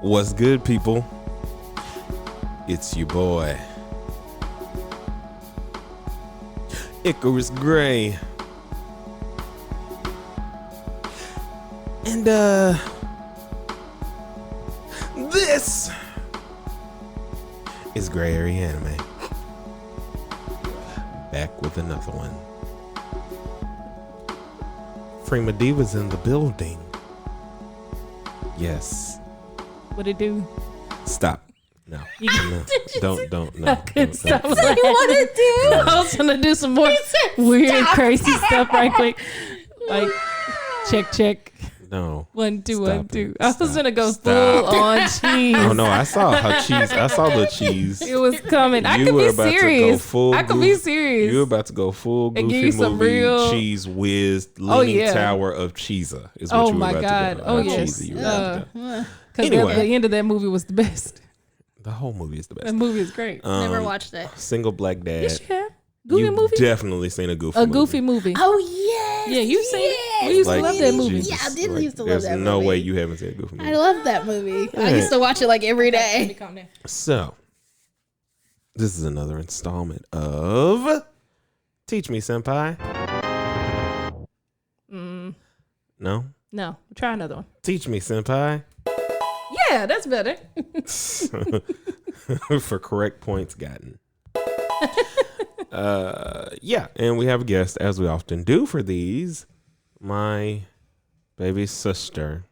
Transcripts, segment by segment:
What's good, people? It's your boy, Icarus Gray. And, this is Gray Area Anime. Back with another one. Prima Diva's in the building. Yes. What it do? Stop. No. No. Don't. No. I couldn't stop. What do you want to do? I was gonna do some more weird, crazy stuff right quick. Like, check. No. 1, 2, Stop 1, 2. it. I was Stop. gonna go Stop. full on cheese. Oh no, I saw her cheese. I saw the cheese. It was coming. I You could were be about to go serious. full I could be serious. You were about to go full And give Goofy you some movie real- cheese whiz leaning yeah. tower of cheesa is what Oh you were my about God. to go. Oh, How yes. cheesy you were about to go. Because Anyway. the end of that movie was the best. The whole movie is the That best. movie is great. Never watched it. Single black dad. Yes, you have. Goofy You movie? definitely seen a Goofy A movie. Goofy movie. Oh yes. Yeah, you've seen it. yes. We used to Like, love that movie. Jesus, Yeah, I did like, used to love there's that no movie. way you haven't seen a Goofy movie. I love that movie. I Right. used to watch it like every day. Calm down. So, this is another installment of Teach Me Senpai. No? No, try another one. Teach Me Senpai. Yeah, that's better. For correct points gotten. Yeah, and we have a guest, as we often do for these. My baby sister.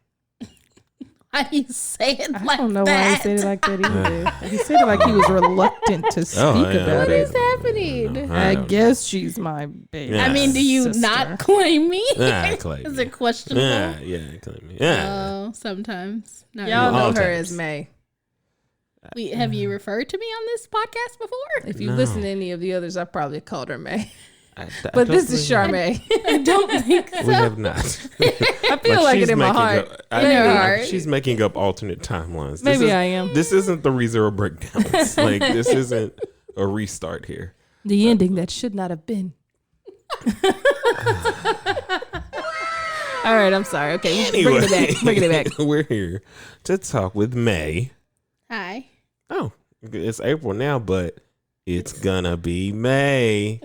Why do you say it like that? I don't know why he said it like that either. He said it like he was reluctant to speak yeah, about What it. is happening? No, I don't guess she's my baby. Yeah. I mean, do you sister. not claim me? Nah, claim Is me. it questionable? Yeah, claim me. Yeah. Oh, sometimes. Not Y'all really. know All her times. as May. Have you referred to me on this podcast before? If you No. listen to any of the others, I probably called her May. I But don't this is believe- Charmae. I don't think so. We have not. I feel like it in my heart. In your heart. She's making up alternate timelines. Maybe I am. This isn't the ReZero breakdowns. Like, this isn't a restart here. The ending that should not have been. All right, I'm sorry. Okay, Anyway, Bring it back. We're here to talk with May. Hi. Oh, it's April now, but it's gonna be May.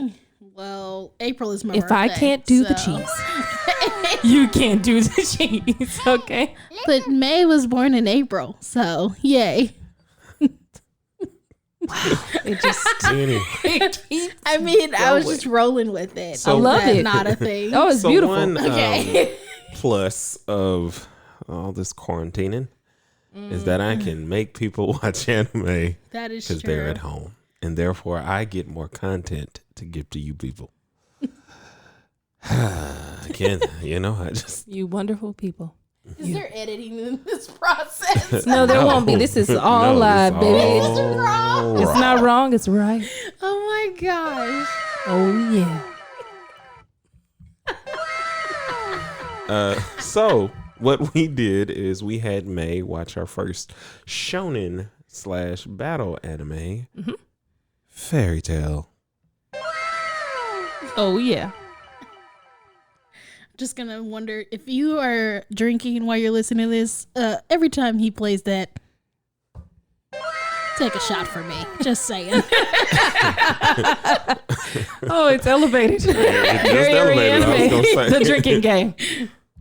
Well, April is my If birthday. I can't do the so- cheese, you can't do the cheese. Okay. But May was born in April, so yay. It just. Anyway, I mean, I was just rolling with it. So- I love it. Not a thing. Oh, it's so beautiful. one Okay. plus of all this quarantining is that I can make people watch anime That is because true. they're at home, and therefore I get more content to give to you people. Again, I just You wonderful people. Is there editing in this process? No, there won't be. This is all No, live, it's baby. all It's wrong. It's raw. not wrong. It's right. Oh my gosh. Oh yeah. So what we did is we had May watch our first shonen / battle anime, Fairy Tale. Oh yeah. Just gonna wonder if you are drinking while you're listening to this. Every time he plays that, take a shot for me. Just saying. Oh, it's elevated. Just elevated, I was gonna say. The drinking game.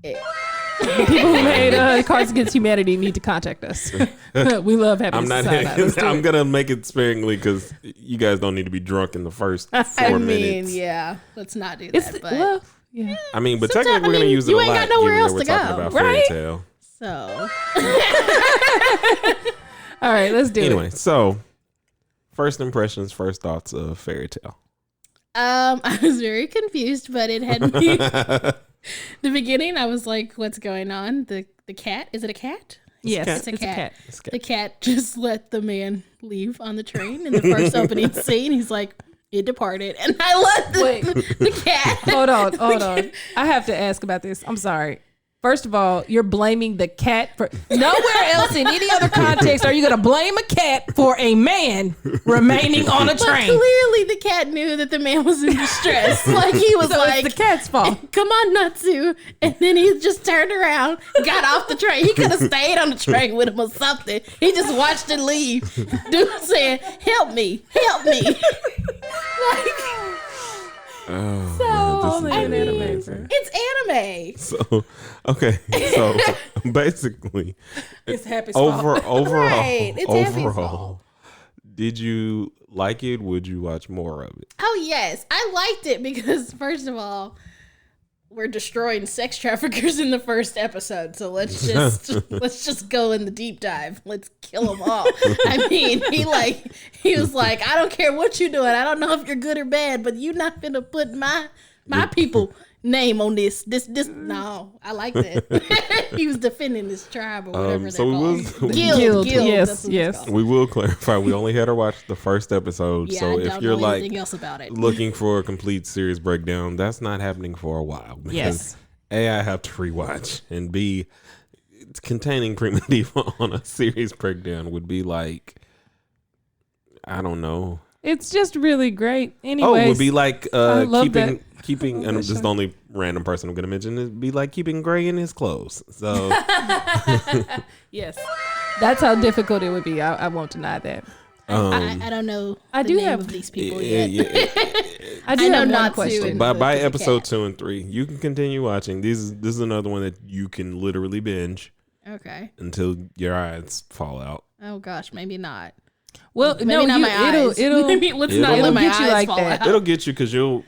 The people who made Cards Against Humanity need to contact us. We love having I'm not. I'm gonna make it sparingly because you guys don't need to be drunk in the first 4 I mean, minutes. yeah. Let's not do that. It's but well, yeah. I mean, but Sometimes- technically we're gonna use it you a ain't lot. got nowhere given else that we're to talking go, about Fairy right? Tale. so All right, let's do Anyway, it. so first impressions, first thoughts of Fairy Tale. I was very confused, but it had me. The beginning, I was like, "What's going on?" The cat, is it a cat? Yes, It's a cat. It's good. The cat just let the man leave on the train in the first opening scene. He's like, "It departed," and I let the cat. Hold on. I have to ask about this. I'm sorry. First of all, you're blaming the cat for nowhere else in any other context are you going to blame a cat for a man remaining on a But train. clearly the cat knew that the man was in distress. Like he was So like, it's the cat's fault. come on, Natsu. And then he just turned around, got off the train. He could have stayed on the train with him or something. He just watched it leave. Dude saying, help me. Oh, man, this is anime. amazing. It's anime. So, okay, so basically, It's Happy's fault. overall, Right, it's Happy's overall, fault. did you like it? Would you watch more of it? Oh, yes. I liked it because, first of all, we're destroying sex traffickers in the first episode. So let's just go in the deep dive. Let's kill them all. I mean, he was like, I don't care what you're doing. I don't know if you're good or bad, but you're not gonna put my people name on this. No, I like that. He was defending this tribe or whatever they're so called. we Guild. Yes, That's what it's yes. called. We will clarify. We only had her watch the first episode. Yeah, So I if don't you're know like anything else about it. looking for a complete series breakdown, that's not happening for a while. Because Yes. A, I have to rewatch, and B, it's containing Prima Diva on a series breakdown would be like, I don't know. It's just really great. Oh, Anyways, it would be like love keeping, and this is the only random person I'm going to mention, it'd be like keeping Gray in his clothes. So, yes. That's how difficult it would be. I won't deny that. I don't know. I the do name have- of these people yet. I do I know have one Natsu question. and- by the episode cat. 2 and 3, you can continue watching. This is another one that you can literally binge Okay. until your eyes fall out. Oh gosh, maybe not. Well, Maybe no, not my eyes. it'll Maybe let's It'll- not It'll let my get you eyes like fall that. out. It'll get you because you'll.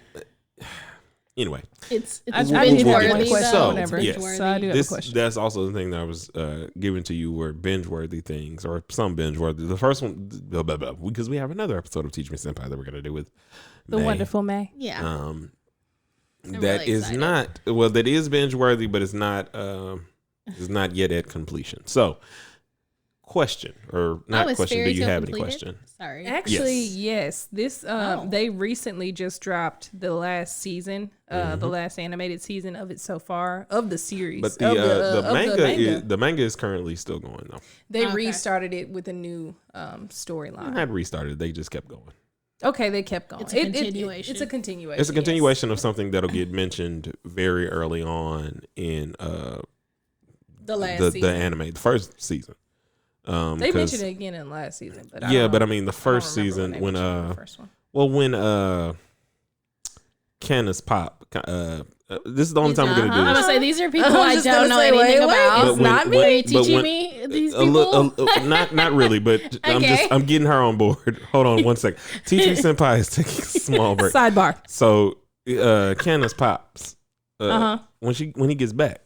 Anyway, It's I We'll- binge we'll have get worthy there. one question So, whenever. yes. So I do have a question. that's also the thing that I was giving to you were binge worthy things or some binge worthy. The first one, because we have another episode of Teach Me Senpai that we're gonna do with The May. wonderful May. Yeah. That really is excited. not well. That is binge worthy, but it's not yet at completion. So, question or not is question? Do Fairy you Tail have completed? any question? Sorry. Actually, Yes. yes. This Oh. they recently just dropped the last season, the last animated season of it so far of the series. But of the manga is currently still going though. They Okay. restarted it with a new It storyline. had restarted. They just kept going. Okay, they kept going. It's a continuation. It's a continuation. It's a yes. continuation of something that'll get mentioned very early on in The last the season. anime, the first season. They 'Cause- mentioned it again in last season, but Yeah, don't but know. I mean the I don't first remember season they when mentioned it in the first one. when Candace Pop this is the only time we're I'm gonna do gonna this. say these are people I was I just don't gonna know say, anything wait, about. it's not me. Are you but teaching when- me these A people? not really, but Okay. I'm getting her on board. Hold on one second. Teach Me Senpai is taking a small break. Sidebar. So Candace Pops Uh-huh. when he gets back.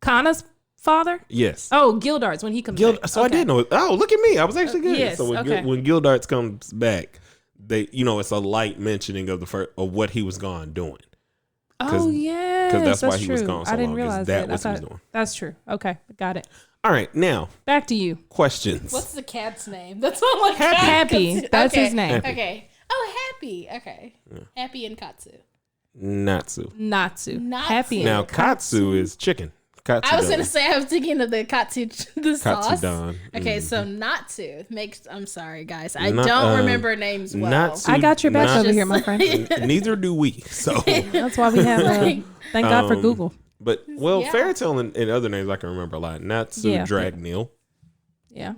Kana's father? Yes. Oh, Gildarts when he comes back. So I Okay. did know it. Oh, look at me. I was actually good. yes, So when, okay. when Gildarts comes back, they it's a light mentioning of the first of what he was gone doing. Oh, yeah. that's why he was gone so I didn't long, is realize that that. what I he was thought- doing. That's true. Okay, got it. All right, now Back to you. questions. What's the cat's name? That's all I got. Happy. That's Okay. his name. Happy. Okay. Oh, Happy. Okay. Happy and Katsu. Natsu. Natsu. Natsu. Happy. and Now Katsu is chicken. Katsu I was gonna say I was thinking of the Katsu the sauce. Katsudan. Okay, so Natsu makes. I'm sorry, guys. I Not- don't remember names well. Natsu- I got your back Not- over here, my friend. Neither do we. So, That's why we have. Thank God for Google. but Yeah. Fairy Tale and other names I can remember a lot. Natsu Yeah. Dragneel. Yeah.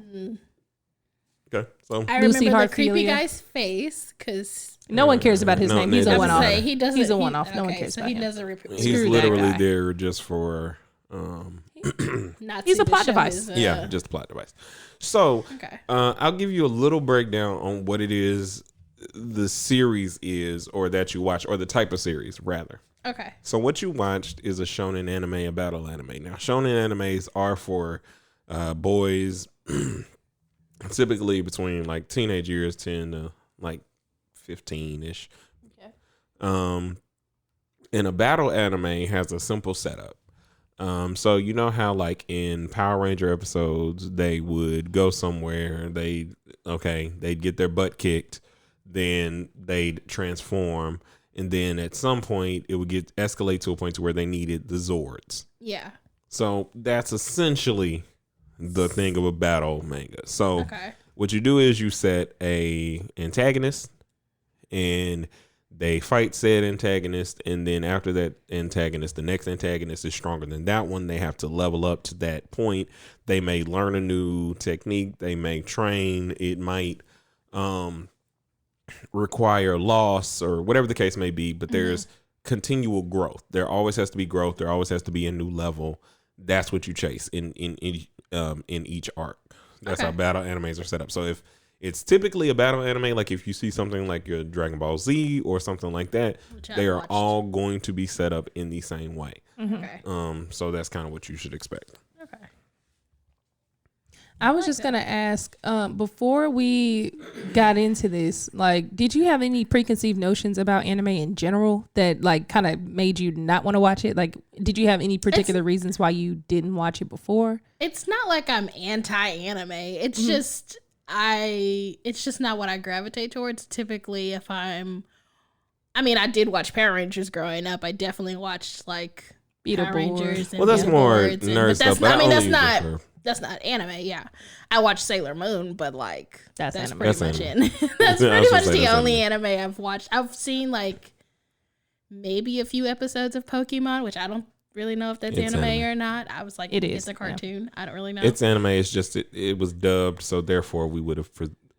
Okay, so I Lucy remember the creepy Hartfilia. guy's face because No one cares about his No, name. He's neither a do one-off. I. he doesn't. He's a he- one-off. No one okay, cares so about he him. doesn't. he's Screw that literally guy. there just for Natsu He's a to plot show device. his, yeah, just a plot device. So Okay. I'll give you a little breakdown on what it is the series is, or that you watch, or the type of series rather. Okay. So what you watched is a shonen anime, a battle anime. Now shonen animes are for boys, typically between like teenage years, 10 to like 15-ish. Okay. And a battle anime has a simple setup. So you know how like in Power Ranger episodes they would go somewhere, they'd get their butt kicked, then they'd transform, and then at some point it would escalate to a point to where they needed the Zords. Yeah. So that's essentially the thing of a battle manga. So what you do is you set a antagonist, and they fight said antagonist, and then after that antagonist, the next antagonist is stronger than that one. They have to level up to that point. They may learn a new technique. They may train. It might require loss or whatever the case may be, but there's continual growth. There always has to be growth. There always has to be a new level. That's what you chase in each arc. That's how battle animes are set up. So if it's typically a battle anime, like if you see something like your Dragon Ball Z or something like that, they are all going to be set up in the same way. So that's kind of what you should expect. Okay. I was just gonna ask, before we got into this, like, did you have any preconceived notions about anime in general that like kind of made you not want to watch it? Like, did you have any particular reasons why you didn't watch it before? It's not like I'm anti-anime. It's just it's just not what I gravitate towards. Typically, if I did watch Power Rangers growing up. I definitely watched like Power Rangers. And that's more nerd stuff. That's not anime. Yeah, I watched Sailor Moon, but like that's pretty much it. That's pretty much the only anime I've watched. I've seen like maybe a few episodes of Pokemon, which I don't really know if that's anime or not. I was like, it's a cartoon. I don't really know. It's anime. It's just it was dubbed, so therefore we would have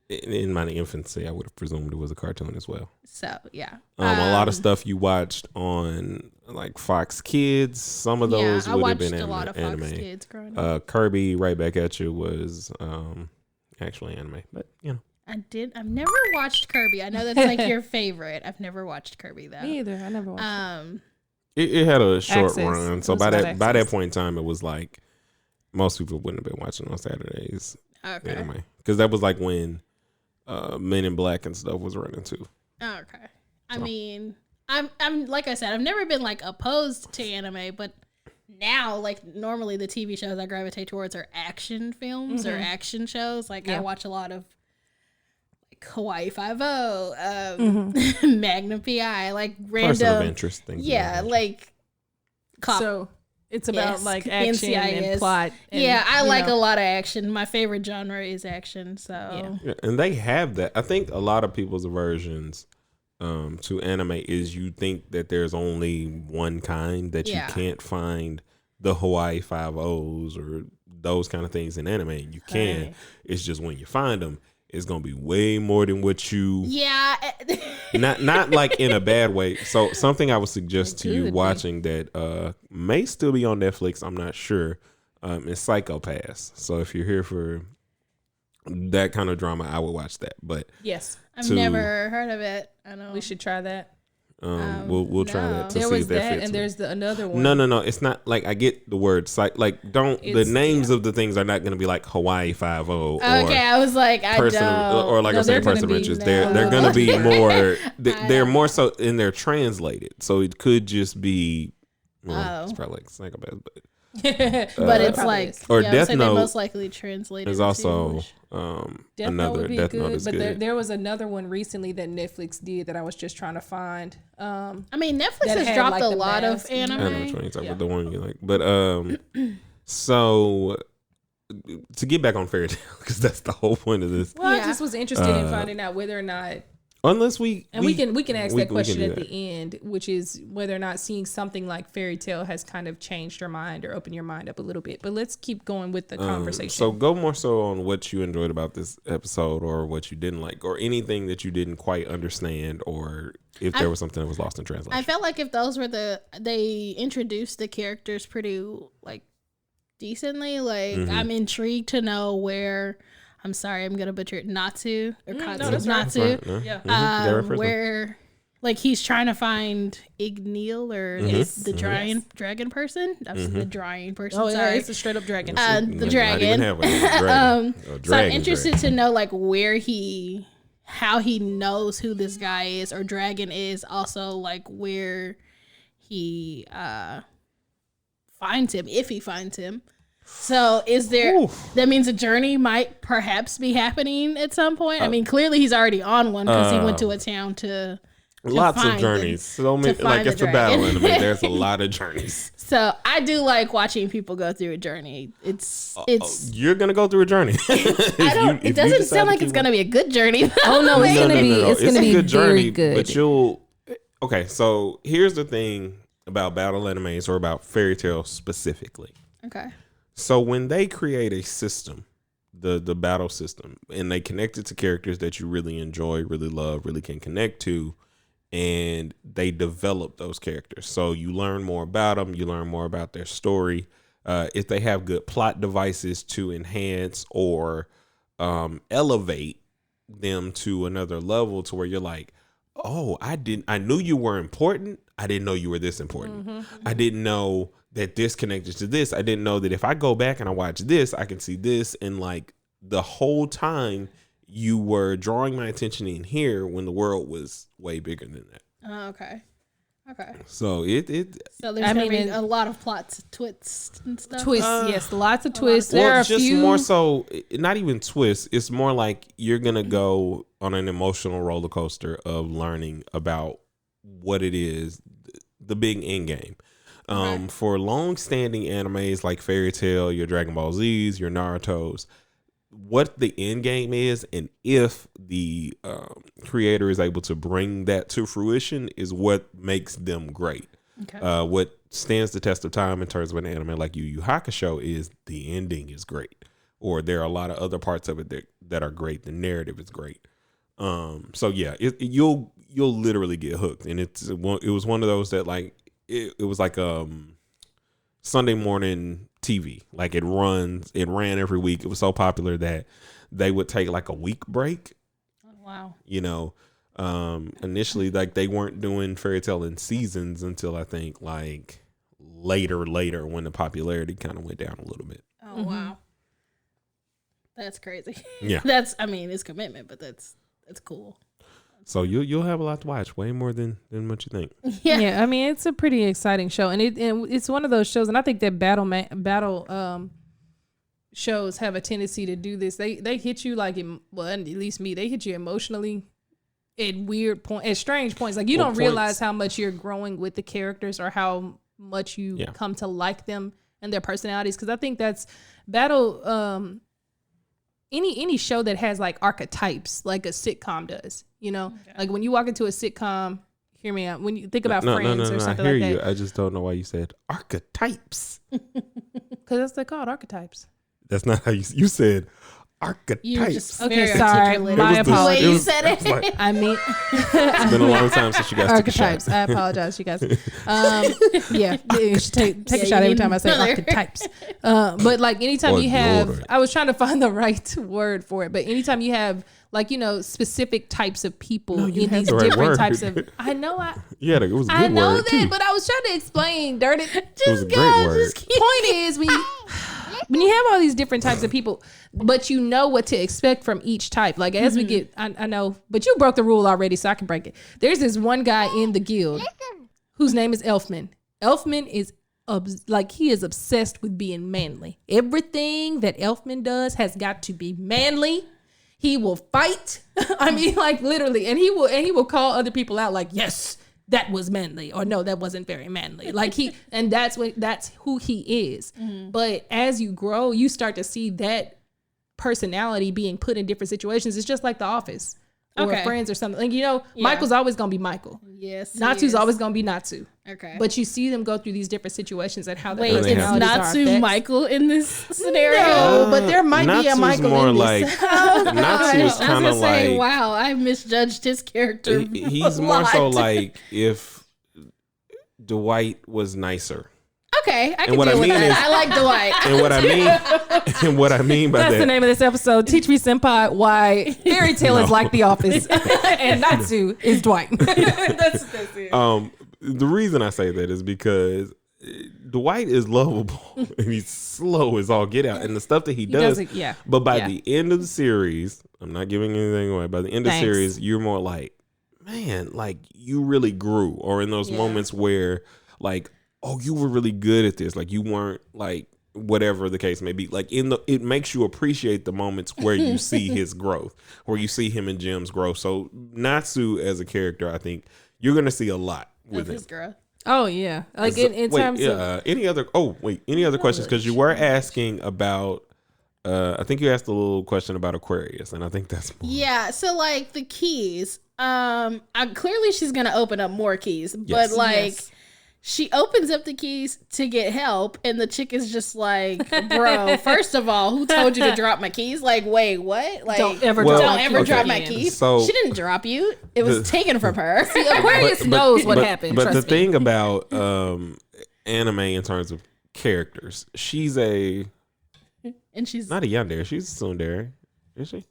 in my infancy I would have presumed it was a cartoon as well. So yeah, a lot of stuff you watched on like Fox Kids. Some of those would have been a lot of anime. Fox Kids growing up. Kirby, Right Back at You was actually anime, but you know. I've never watched Kirby. I know that's like your favorite. I've never watched Kirby though. Me either. I never watched it. It had a short run, so by that point in time, it was like most people wouldn't have been watching on Saturdays. Okay, anime, because that was like when Men in Black and stuff was running too. Okay, I mean, I'm like I said, I've never been like opposed to anime, but now like normally the TV shows I gravitate towards are action films or action shows. Like I watch a lot of Hawaii 5-0, Magnum PI, like random person of interest things. Yeah, like cop. So it's about like action NCIS. And plot. And, I like a lot of action. My favorite genre is action. So yeah, and they have that. I think a lot of people's aversions to anime is you think that there's only one kind, that you can't find the Hawaii 5-0s or those kind of things in anime. You can. Right. It's just when you find them, it's gonna be way more than what you. Yeah. not like in a bad way. So something I would suggest to you watching that may still be on Netflix, I'm not sure, is Psycho-Pass. So if you're here for that kind of drama, I would watch that. But yes, I've never heard of it. I know we should try that. We'll try that to see if that fits. And there's another one. No. It's not like I get the word like the names of the things are not going to be like Hawaii 5-0. Okay, I was like or like I said, person of interest. They're going to be more. They're more so in their translated. So it could just be. It's probably like Psychopath, but it's like or Death Note. Most likely translated. Is also another Death Note is good. But there was another one recently that Netflix did that I was just trying to find. I mean, Netflix has dropped a lot of anime. I know which one you're talking about, the one you like. But so to get back on Fairy Tail, because that's the whole point of this. Well, I just was interested in finding out whether or not. Unless we can ask that question at the end, which is whether or not seeing something like Fairy Tail has kind of changed your mind or opened your mind up a little bit. But let's keep going with the conversation. So go more so on what you enjoyed about this episode, or what you didn't like, or anything that you didn't quite understand, or if there was something that was lost in translation. I felt like if those were they introduced the characters pretty like decently. Like I'm intrigued to know where. I'm sorry, I'm gonna butcher it. Natsu or Katsu. Natsu. Yeah. Where like he's trying to find Igneel or the dragon person. The drying person. Oh, sorry. Yeah, it's a straight up dragon. The dragon. So I'm interested to know like how he knows who this guy is or dragon is. Also like where he finds him, if he finds him. So is there, that means a journey might perhaps be happening at some point. I mean, clearly he's already on one because he went to a town to Lots of find journeys. So many, find like the it's a battle dragon. anime. There's a lot of journeys. So I do like watching people go through a journey. It's You're gonna go through a journey. I don't. It doesn't sound like it's gonna be a good journey. Oh no, it's gonna be. It's gonna be a good very journey. good. But you'll. Okay, so here's the thing about battle animes or about fairy tale specifically. Okay. So when they create a system, the battle system, and they connect it to characters that you really enjoy, really love, really can connect to, and they develop those characters. So you learn more about them, you learn more about their story. If they have good plot devices to enhance or elevate them to another level to where you're like, oh, I knew you were important. I didn't know you were this important. Mm-hmm. I didn't know that this connected to this. I didn't know that if I go back and I watch this, I can see this. And like the whole time you were drawing my attention in here when the world was way bigger than that. Oh, okay. So So there's gonna be a lot of plots, twists and stuff. Twists, yes, lots of twists. well, There are a just few. more so, not even twists. It's more like you're gonna go on an emotional roller coaster of learning about what it is, the big end game. For long-standing animes like Fairy Tail, your Dragon Ball Z's, your Naruto's, what the end game is, and if the creator is able to bring that to fruition, is what makes them great. Okay. What stands the test of time in terms of an anime like Yu Yu Hakusho is the ending is great, or there are a lot of other parts of it that are great. The narrative is great. So yeah, you'll literally get hooked, and it was one of those that like it was like Sunday morning TV. Like it ran every week. It was so popular that they would take like a week break. Oh, wow. You know, initially like they weren't doing Fairy Tail in seasons until I think like later when the popularity kind of went down a little bit. Oh wow. That's crazy. Yeah. It's commitment, but that's cool. So you'll have a lot to watch, way more than what you think. Yeah, I mean it's a pretty exciting show, and it's one of those shows, and I think that battle shows have a tendency to do this. They hit you like, at least me, they hit you emotionally at weird point, at strange points. Like you don't realize how much you're growing with the characters or how much you come to like them and their personalities. Because I think that's battle. Any show that has like archetypes, like a sitcom does, you know, like when you walk into a sitcom, hear me out. When you think about Friends or something like that, I hear you. I just don't know why you said archetypes. Because that's they're called archetypes. That's not how you said archetypes. Okay, sorry. My apologies. You said it. Like, I mean, it's been a long time since you guys archetypes. took a shot. I apologize, you guys. Yeah, you should take a shot every time I say archetypes. But like anytime you have, I was trying to find the right word for it, but anytime you have like, you know, specific types of people in these different types of, I know yeah, it was a good I know word that, too. but I was trying to explain, Dirty. It was a great word. Point is, when you have all these different types of people, but you know what to expect from each type. Like as we get, I know, but you broke the rule already, so I can break it. There's this one guy in the guild whose name is Elfman. Elfman is he is obsessed with being manly. Everything that Elfman does has got to be manly. He will fight. I mean, like literally, and he will call other people out like, yes, that was manly, or no, that wasn't very manly. Like that's who he is. Mm-hmm. But as you grow, you start to see that personality being put in different situations. It's just like The Office or Friends or something. Like, you know, Michael's always gonna be Michael. Yes. Natsu's always gonna be Natsu. Okay. But you see them go through these different situations and how wait, it's Natsu Michael in this scenario. No, but there might be a Natsu's Michael more in this. like Natsu's kind of like, wow, I misjudged his character. He's more so like if Dwight was nicer. Okay, I can deal with that. I like Dwight. And what I mean by that's the name of this episode. Teach Me Senpai why Fairy Tail is like The Office and Natsu is Dwight. that's it. The reason I say that is because Dwight is lovable and he's slow as all get out, and the stuff that he does. But by the end of the series, I'm not giving anything away. By the end of the series, you're more like, man, like you really grew, or in those moments where like, oh, you were really good at this. Like you weren't like whatever the case may be. Like it makes you appreciate the moments where you see his growth, where you see him and Jim's growth. So Natsu as a character, I think you're going to see a lot with his growth. Oh yeah, like in terms of any other questions? Because you were asking about. I think you asked a little question about Aquarius, and I think that's more. Yeah. So like the keys, clearly she's gonna open up more keys, Yes. but like she opens up the keys to get help, and the chick is just like, "Bro, first of all, who told you to drop my keys? Like, wait, what? Like, don't ever drop my keys. So she didn't drop you; it was taken from her." See, Aquarius knows what happened. But the trust me. thing about anime in terms of characters, she's And she's not a yandere. She's a tsundere. Is she?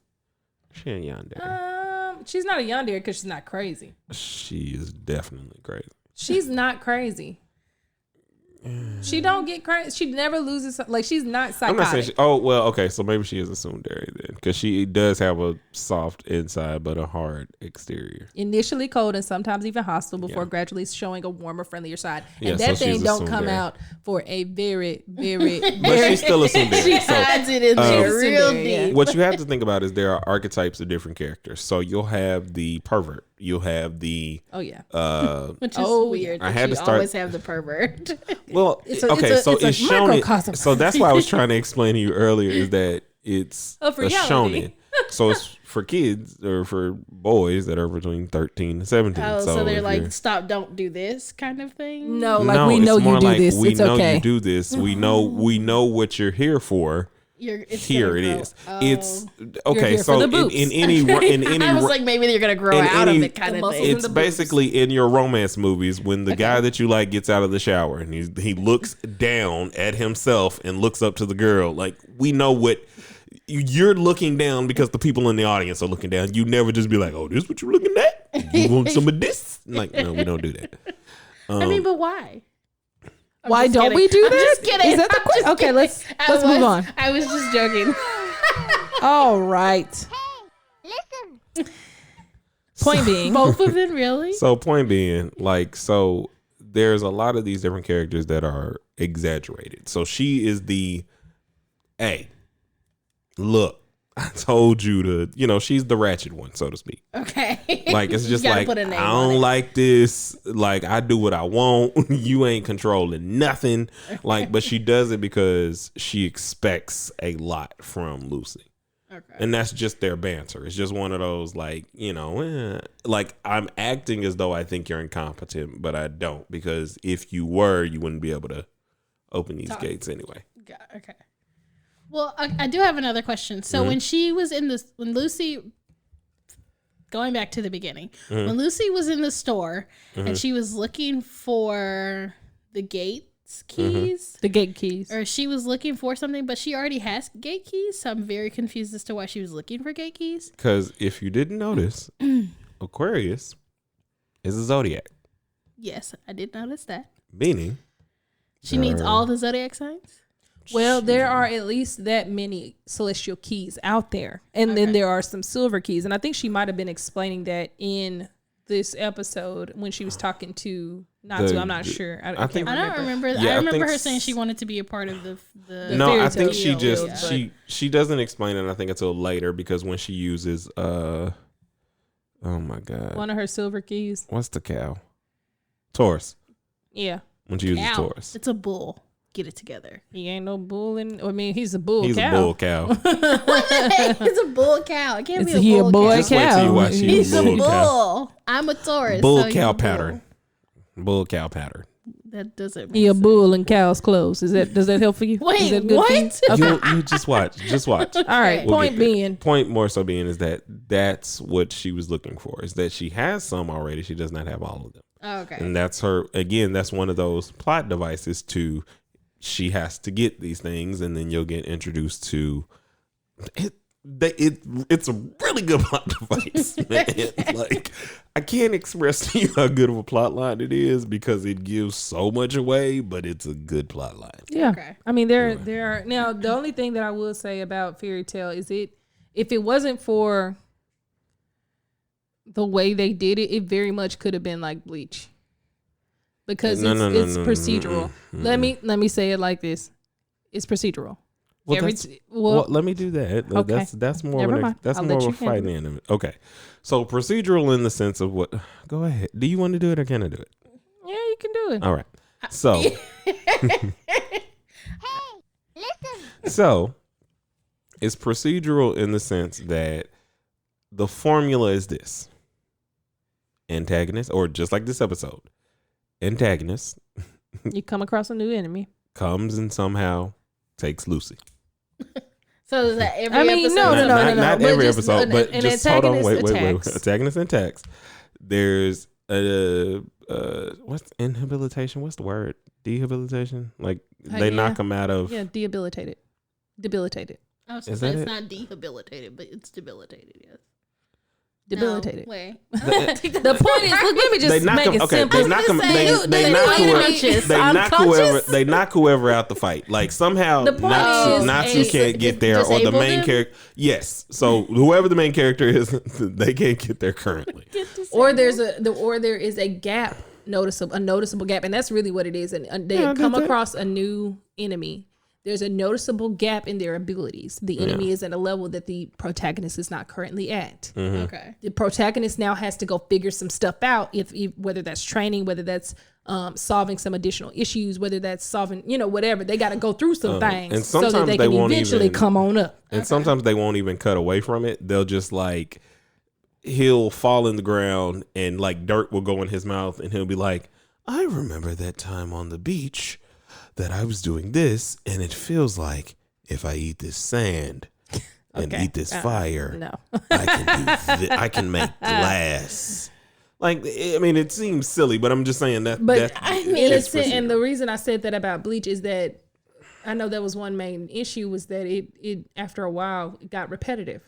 She ain't yandere. She's not a yandere because she's not crazy. She is definitely crazy. She's not crazy. She don't get crazy. She never loses. Like she's not psychotic. I'm not saying okay, so maybe she is a tsundere then, because she does have a soft inside but a hard exterior. Initially cold and sometimes even hostile before gradually showing a warmer, friendlier side. And Yeah, that so thing she's a don't come tsundere. out for a very, very, But she's still a tsundere. she So hides it in there real tsundere, deep. yeah. what you have to think about is there are archetypes of different characters. So you'll have the pervert. You'll have the oh yeah. Which is Oh, weird. I I had had to to start- always have the pervert. well, It's so a it's shonen. microcosm. So that's why I was trying to explain to you earlier is that it's Of a reality. shonen. So it's for kids or for boys that are between 13 and 17. Oh, so they're if like, you're- stop, don't do this kind of thing? No, like no, we it's know you more do like this. we It's know okay. you do this. We know what you're here for. It's Here gonna it grow. is. Oh. It's You're okay. here So for the boobs. in any I was like, maybe they're gonna grow in out any- of it kind The of muscles thing. in it's the boobs. basically in your romance movies when the guy that you like gets out of the shower and he looks down at himself and looks up to the girl. Like we know what you're looking down because the people in the audience are looking down. You never just be like, "Oh, this is what you're looking at? You want some of this?" Like, no, we don't do that. I mean, but why? I'm Why just don't kidding. we do I'm that? just kidding. Is that the I'm question? just Okay, kidding. let's move on. I was just joking. All right. Point being, Both of them, really? So point being, like, so there's a lot of these different characters that are exaggerated. So she is the, hey, look, I told you to, she's the ratchet one, so to speak. Okay. Like, it's You just gotta like, put a I name on don't it. like this. Like, I do what I want. You ain't controlling nothing. Like, but she does it because she expects a lot from Lucy. Okay. And that's just their banter. It's just one of those, like, like I'm acting as though I think you're incompetent, but I don't, because if you were, you wouldn't be able to open these gates anyway. Okay. Well, I do have another question. So when she was when Lucy, going back to the beginning, when Lucy was in the store and she was looking for the gates keys, the gate keys. or she was looking for something, but she already has gate keys. So I'm very confused as to why she was looking for gate keys. Because if you didn't notice, Aquarius is a zodiac, Yes, I did notice that. meaning She needs all the zodiac signs. Well, there are at least that many celestial keys out there. And then there are some silver keys. And I think she might have been explaining that in this episode when she was talking to Natsu. I'm not sure. I I think- can't I don't remember. Yeah, I I remember think her saying she wanted to be a part of the no, fairy I think tale she guild, just yeah. she doesn't explain it. I think until later, because when she uses oh my god, one of her silver keys. what's the cow? Taurus. Yeah. When she uses cow. Taurus, It's a bull. Get it together. He ain't no bull he's a bull he's cow. a bull cow. It's a bull cow. It can't It's be a bull boy cow. Just wait till you watch He's a bull cow. bull. I'm a Taurus. Bull so he's cow a bull. pattern. Bull cow pattern. That doesn't make He a sense. bull in cow's clothes. Does that help for you? Is Wait, that good for you? what? Okay. You just watch. Just watch. All right. Okay. We'll Point get there. being, Point more so being is that that's what she was looking for. Is that she has some already. She does not have all of them. Oh, okay. And that's her, again, that's one of those plot devices to, she has to get these things, and then you'll get introduced to it. It's a really good plot device, man. Like, I can't express to you how good of a plot line it is because it gives so much away, but it's a good plot line. yeah. Okay. I mean, there are now. The only thing that I will say about Fairy Tale is if it wasn't for the way they did it, it very much could have been like Bleach, because it's procedural. Let me say it like this: It's procedural. Well, well, let me do that. Okay. That's more Never of mind. that's I'll more let of a you handle fighting anime. Okay, so procedural in the sense of what? Go ahead. Do you want to do it or can I do it? Yeah, you can do it. All right. So, so it's procedural in the sense that the formula is this: antagonist, or just like this episode, antagonist You come across a new enemy. comes and somehow takes Lucy. So is that every I mean, episode? no. Not But every just episode, but an just hold on. antagonist Wait. attacks. Antagonist attacks. There's what's inhabilitation? What's the word? Dehabilitation? Like they knock them out of. Yeah, debilitated. I was Is say that it's it? not debilitated, but it's debilitated. Yes. Debilitated. No, wait. The point is, look, let me They just knock make them. it Okay, simple. they knock them. say, They they knock unconscious. whoever. They knock whoever out the fight. Like somehow The point is, Natsu can't get there, or the disable main them? character. Yes. So whoever the main character is, they can't get there currently. Or there is a gap, a noticeable gap, and that's really what it is. And they Yeah, come that's it. across a new enemy. There's a noticeable gap in their abilities. The enemy is at a level that the protagonist is not currently at. Okay. The protagonist now has to go figure some stuff out, if whether that's training, whether that's solving some additional issues, whether that's solving, whatever. They got to go through some things and so that sometimes they they can won't eventually even- come on up. And sometimes they won't even cut away from it. They'll just like he'll fall in the ground and like dirt will go in his mouth and he'll be like, I remember that time on the beach that I was doing this and it feels like if I eat this sand and Okay. eat this fire, No. I can do I can make glass. Like, I mean, it seems silly, but I'm just saying that. But I mean, it's and the reason I said that about Bleach is that I know that was one main issue, was that it after a while it got repetitive.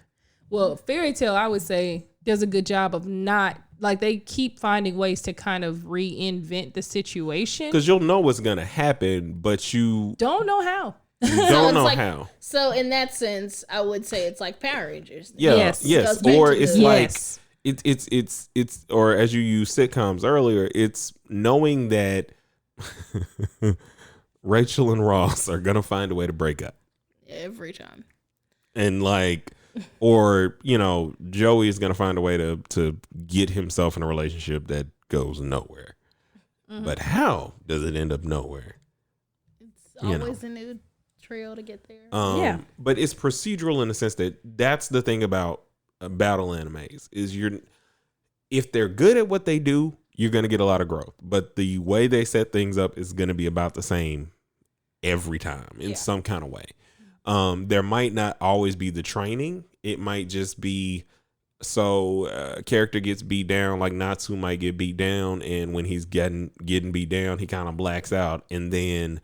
Well, Fairy Tail, I would say, does a good job of not, like, they keep finding ways to kind of reinvent the situation. because you'll know what's gonna happen, but you Don't know how. don't it's know like- how. So in that sense, I would say it's like Power Rangers. Yeah, Yes. yes. Goes back Or to it's the- like Yes. it's or as you use sitcoms earlier, it's knowing that Rachel and Ross are gonna find a way to break up. Every time. And like, or Joey is gonna find a way to get himself in a relationship that goes nowhere. But how does it end up nowhere? It's You know. always a new trail to get there. Yeah. But it's procedural in the sense that that's the thing about battle animes is if they're good at what they do, you're going to get a lot of growth. But the way they set things up is going to be about the same every time in some kind of way. There might not always be the training. It might just be a character gets beat down, like Natsu might get beat down, and when he's getting beat down, he kind of blacks out, and then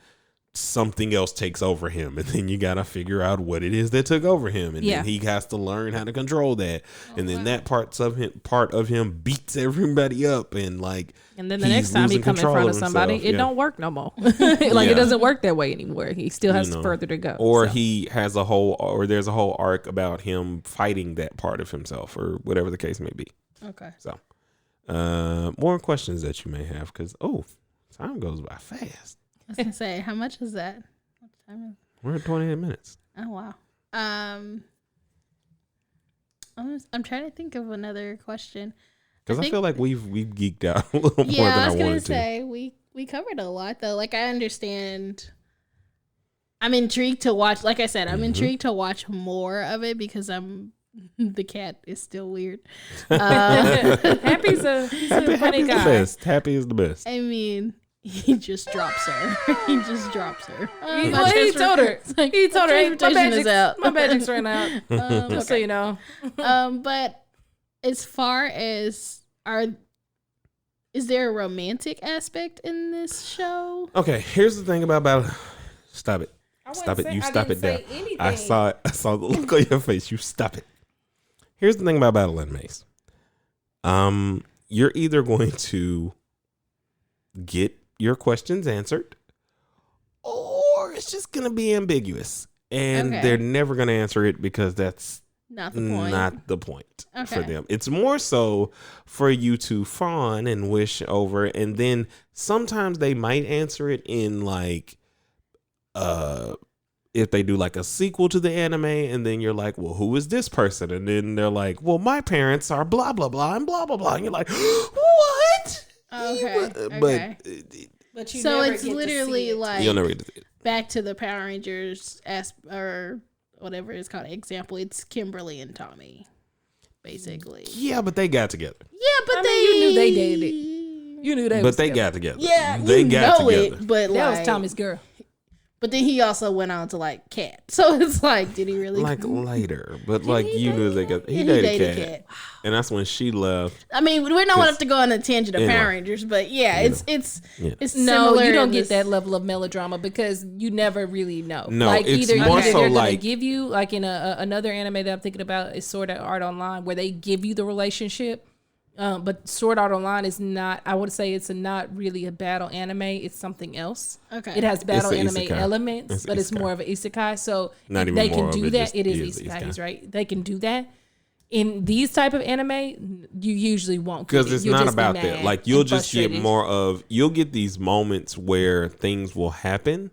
something else takes over him, and then you gotta figure out what it is that took over him, and then he has to learn how to control that, and then that part of him beats everybody up, and like, And then the he's next time he losing come in control front of of somebody, himself. it don't work no more. Like it doesn't work that way anymore. He still has further to go. Or so. he has there's a whole arc about him fighting that part of himself, or whatever the case may be. Okay. So, more questions that you may have, because time goes by fast. I was gonna say, how much is that? What time is? We're at 28 minutes. Oh wow. I'm trying to think of another question. Because I think- feel like we've geeked out a little more Yeah, than I I was gonna wanted to. say we covered a lot though. Like I understand. I'm intrigued to watch. Like I said, I'm intrigued to watch more of it because the cat is still weird. Happy's a funny Happy's the guy. best. Happy is the best. I mean, he just drops her. He just drops her. He told her. He told her, hey, my transportation is out. magic's ran out. Just so you know. But as far as is there a romantic aspect in this show? Okay, here's the thing about battle. Stop it. Stop it. You stop it down. I saw it. I saw the look on your face. You stop it. Here's the thing about battle animes. You're either going to get your questions answered, or it's just going to be ambiguous. And Okay. they're never going to answer it because that's Not the point. not the point for Okay. them. It's more so for you to fawn and wish over, and then sometimes they might answer it in like if they do like a sequel to the anime, and then you're like, well, who is this person? And then they're like, well, my parents are blah blah blah and blah blah blah, and you're like, what? Okay. But you So never it's get to see literally it. like You'll never get to see it. back to the Power Rangers or whatever it's called. Example, it's Kimberly and Tommy, basically. Yeah, but they got together. Yeah, but you knew they dated. You knew they. But they got together. Yeah, they got together. it. But That like, was Tommy's girl. But then he also went on to like Cat. So it's like, did he really? Like later, but like he you knew date they got. He Yeah, dated Cat, and that's when she left. I mean, we don't want to go on a tangent of Anyway. Power Rangers, but yeah, it's Yeah. it's No, similar you don't in get this- that level of melodrama because you never really know. No, like it's either more so they're gonna like- give you like in another anime that I'm thinking about is Sword Art Online, where they give you the relationship. But Sword Art Online is not. I would say it's not really a battle anime. It's something else. Okay. It has battle It's an anime isekai. elements, It's but it's isekai. more of an isekai. So Not even they more can of do it, that. just It is is isekais, isekai. right? They can do that. In these type of anime, you usually won't get Because it. it's You'll not just be about mad that. Like and you'll just get frustrated. more of. You'll get these moments where things will happen.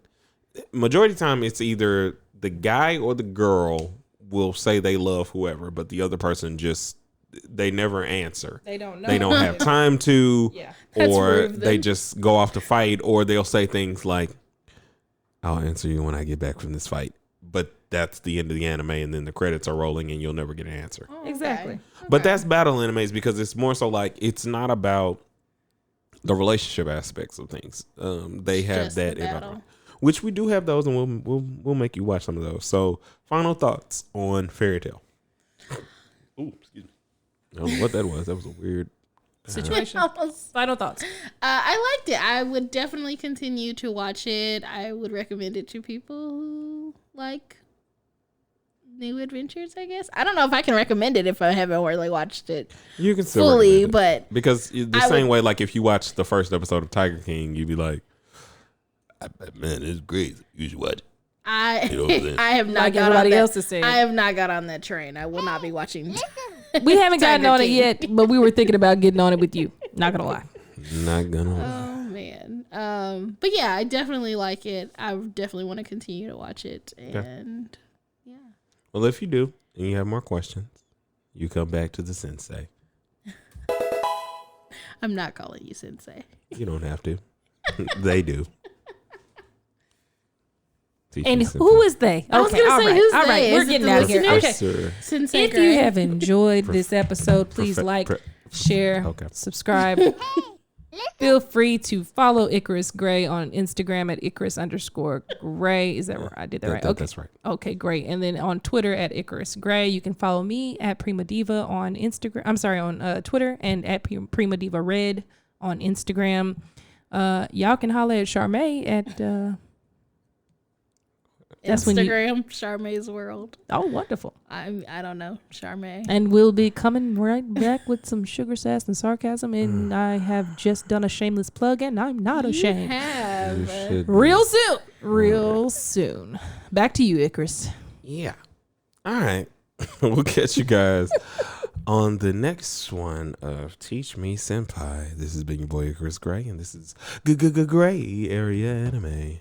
Majority of the time, it's either the guy or the girl will say they love whoever, but the other person just they never answer. They don't know. They don't have time to, Yeah. That's or rude of they them. just go off to fight, or they'll say things like, "I'll answer you when I get back from this fight." But that's the end of the anime, and then the credits are rolling, and you'll never get an answer. Oh, Exactly. okay. But that's battle animes because it's more so like it's not about the relationship aspects of things. They have just that the in battle. our, which we do have those, and we'll make you watch some of those. So, final thoughts on Fairy Tail. Ooh, excuse me. I don't know what that was. That was a weird Situation. Almost. Final thoughts. I liked it. I would definitely continue to watch it. I would recommend it to people who like new adventures, I guess. I don't know if I can recommend it if I haven't really watched it You can still fully, recommend it. but because the I same would- way, like if you watch the first episode of Tiger King, you'd be like, "Man, it's great. You should watch it." I You know what I'm saying? I have not Like got on everybody that. else is saying. I have not got on that train. I will not be watching. We haven't gotten Tiger on it King. yet, but we were thinking about getting on it with you. Not gonna lie. Not gonna. Oh man. But yeah, I definitely like it. I definitely want to continue to watch it. And yeah. Well, if you do and you have more questions, you come back to the sensei. I'm not calling you sensei. You don't have to. They do. Teach me And sensei. who is they? I was Okay, gonna all say, right, who's all they? right. Is We're it getting the out of here. listener? Okay. Professor. Sensei If Gray. you have enjoyed this episode, please Profe- like, pre- share, Okay. subscribe. Feel free to follow Icarus Gray on Instagram at Icarus_Gray. Is that right? I did that right. Okay. That's right. Okay, great. And then on Twitter at Icarus Gray. You can follow me at Prima Diva on Instagram. I'm sorry, on Twitter, and at Prima Diva Red on Instagram. Y'all can holler at Charmae at that's when you- Instagram, Charmaine's World. oh, wonderful. I don't know, Charmaine. And we'll be coming right back with some sugar sass and sarcasm. And I have just done a shameless plug, and I'm not You ashamed. have. You should be. Real soon. Real soon. Back to you, Icarus. Yeah. All right. We'll catch you guys on the next one of Teach Me Senpai. This has been your boy Icarus Gray, and this is Gray Area Anime.